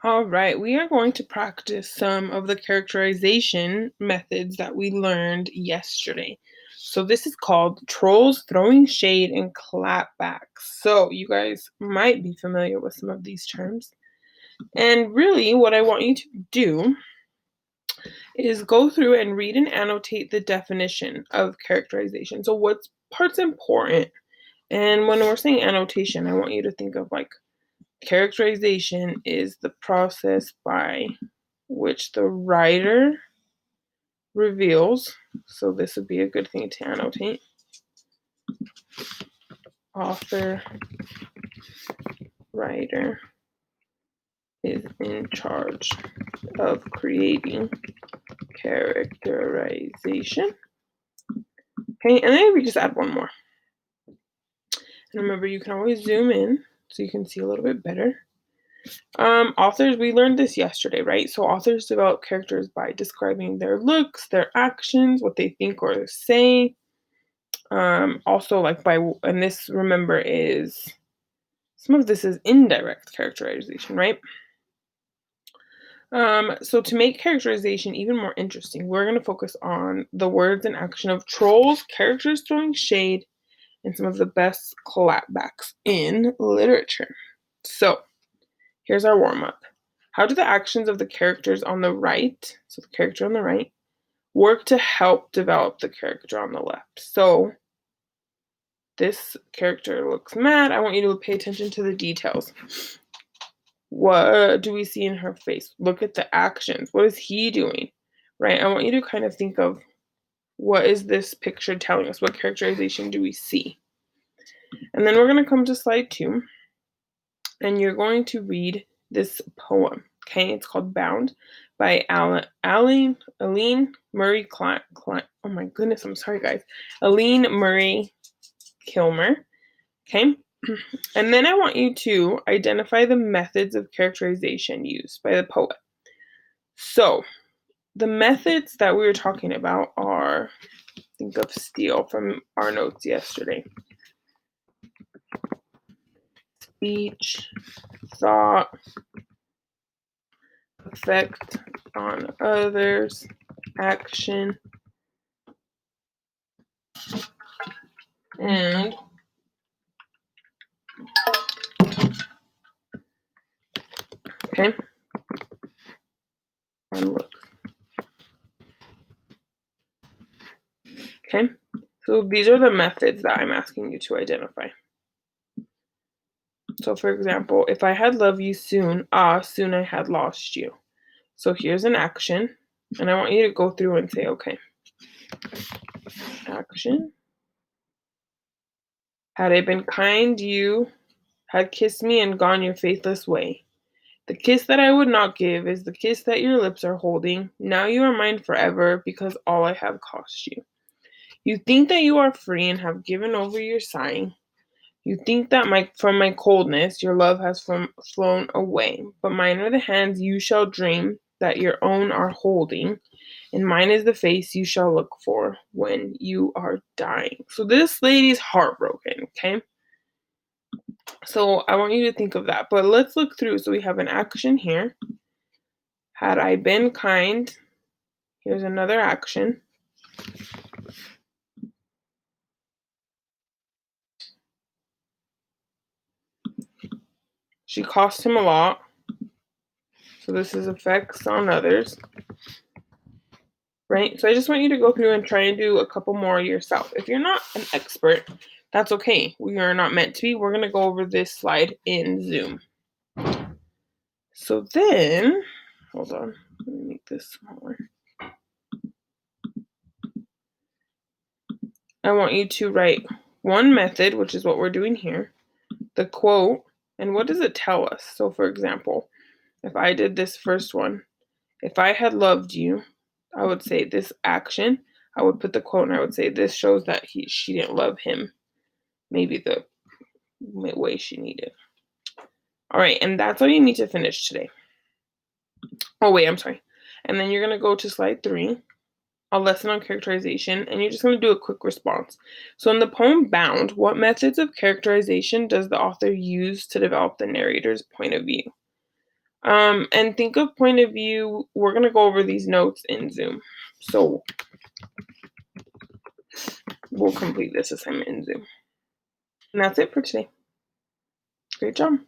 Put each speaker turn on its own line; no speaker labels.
All right, we are going to practice some of the characterization methods that we learned yesterday. So this is called trolls, throwing shade, and clapbacks. So you guys might be familiar with some of these terms. And really what I want you to do is go through and read and annotate the definition of characterization. So what part's important? And when we're saying annotation, I want you to think of like characterization is the process by which the writer reveals, so this would be a good thing to annotate. Author, writer is in charge of creating characterization. Okay, and then we just add one more. And remember, you can always zoom in so you can see a little bit better. Authors, we learned this yesterday, right? So authors develop characters by describing their looks, their actions, what they think or say. Also like and this, remember, is some of this is indirect characterization, right? So to make characterization even more interesting, we're going to focus on the words and action of trolls, characters throwing shade, and some of the best clapbacks in literature. So here's our warm-up. How do the actions of the characters on the right, so the character on the right, work to help develop the character on the left? So this character looks mad. I want you to pay attention to the details. What do we see in her face? Look at the actions. What is he doing? Right? I want you to kind of think of, what is this picture telling us? What characterization do we see? And then we're going to come to slide 2, and you're going to read this poem. Okay, it's called Bound by Aline Murray Klein. Oh my goodness, I'm sorry, guys. Aline Murray Kilmer. Okay, and then I want you to identify the methods of characterization used by the poet. So the methods that we were talking about are, think of Steele from our notes yesterday. Speech, thought, effect on others, action, and okay, and look. Okay, so these are the methods that I'm asking you to identify. So for example, if I had loved you soon, soon I had lost you. So here's an action, and I want you to go through and say, okay, action. Had I been kind, you had kissed me and gone your faithless way. The kiss that I would not give is the kiss that your lips are holding. Now you are mine forever because all I have cost you. You think that you are free and have given over your sighing. You think that from my coldness your love has flown away. But mine are the hands you shall dream that your own are holding, and mine is the face you shall look for when you are dying. So this lady's heartbroken, okay? So I want you to think of that. But let's look through. So we have an action here. Had I been kind, here's another action. She cost him a lot. So this is effects on others. Right? So I just want you to go through and try and do a couple more yourself. If you're not an expert, that's okay. We are not meant to be. We're going to go over this slide in Zoom. So then, hold on. Let me make this smaller. I want you to write one method, which is what we're doing here, the quote, and what does it tell us? So for example, if I did this first one, if I had loved you, I would say this action. I would put the quote and I would say this shows that she didn't love him maybe the way she needed. All right, and that's all you need to finish today. Oh wait, I'm sorry. And then you're going to go to slide 3, a lesson on characterization, and you're just going to do a quick response. So in the poem Bound, what methods of characterization does the author use to develop the narrator's point of view? And think of point of view. We're gonna go over these notes in Zoom. So we'll complete this assignment in Zoom. And that's it for today. Great job.